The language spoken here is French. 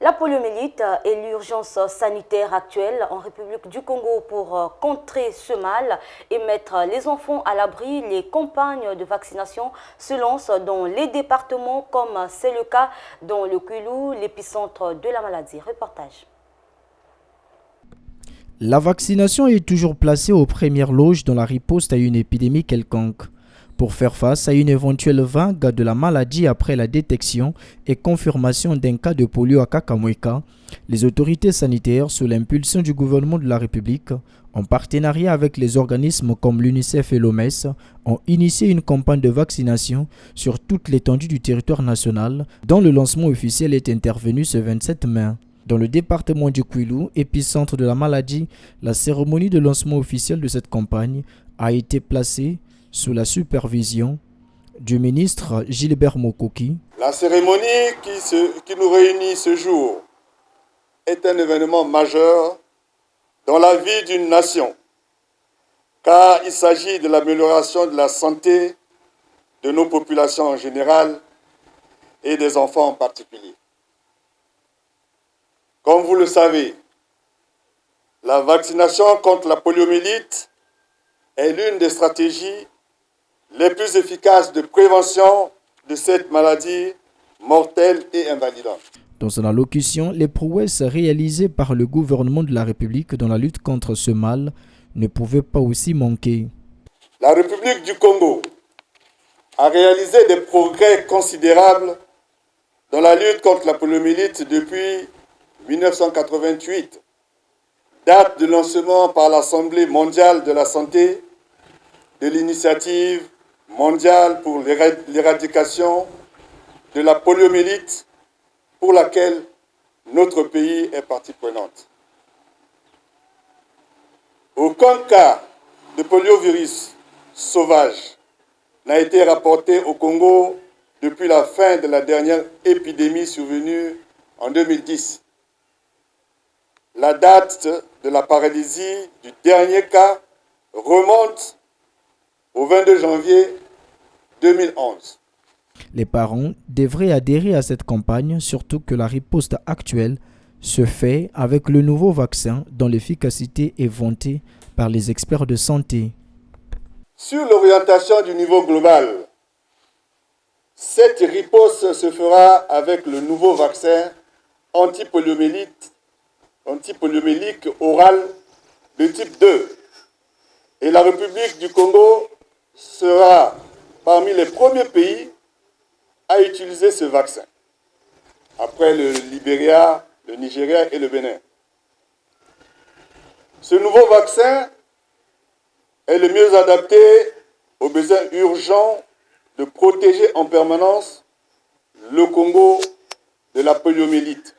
La poliomyélite est l'urgence sanitaire actuelle en République du Congo pour contrer ce mal et mettre les enfants à l'abri. Les campagnes de vaccination se lancent dans les départements comme c'est le cas dans le Kwilu, l'épicentre de la maladie. Reportage. La vaccination est toujours placée aux premières loges dans la riposte à une épidémie quelconque. Pour faire face à une éventuelle vague de la maladie après la détection et confirmation d'un cas de polio à Kakamweka, les autorités sanitaires, sous l'impulsion du gouvernement de la République, en partenariat avec les organismes comme l'UNICEF et l'OMS, ont initié une campagne de vaccination sur toute l'étendue du territoire national, dont le lancement officiel est intervenu ce 27 mai. Dans le département du Kwilu, épicentre de la maladie, la cérémonie de lancement officiel de cette campagne a été placée sous la supervision du ministre Gilbert Mokoki. La cérémonie qui nous réunit ce jour est un événement majeur dans la vie d'une nation, car il s'agit de l'amélioration de la santé de nos populations en général et des enfants en particulier. Comme vous le savez, la vaccination contre la poliomyélite est l'une des stratégies les plus efficaces de prévention de cette maladie mortelle et invalidante. Dans son allocution, les prouesses réalisées par le gouvernement de la République dans la lutte contre ce mal ne pouvaient pas aussi manquer. La République du Congo a réalisé des progrès considérables dans la lutte contre la poliomyélite depuis 1988, date de lancement par l'Assemblée mondiale de la santé de l'initiative mondiale pour l'éradication de la poliomyélite, pour laquelle notre pays est partie prenante. Aucun cas de poliovirus sauvage n'a été rapporté au Congo depuis la fin de la dernière épidémie survenue en 2010. La date de la paralysie du dernier cas remonte au 22 janvier 2011. Les parents devraient adhérer à cette campagne, surtout que la riposte actuelle se fait avec le nouveau vaccin dont l'efficacité est vantée par les experts de santé. Sur l'orientation du niveau global, cette riposte se fera avec le nouveau vaccin antipoliomyélique oral de type 2. Et la République du Congo sera parmi les premiers pays à utiliser ce vaccin, après le Libéria, le Nigeria et le Bénin. Ce nouveau vaccin est le mieux adapté aux besoins urgents de protéger en permanence le Congo de la poliomyélite.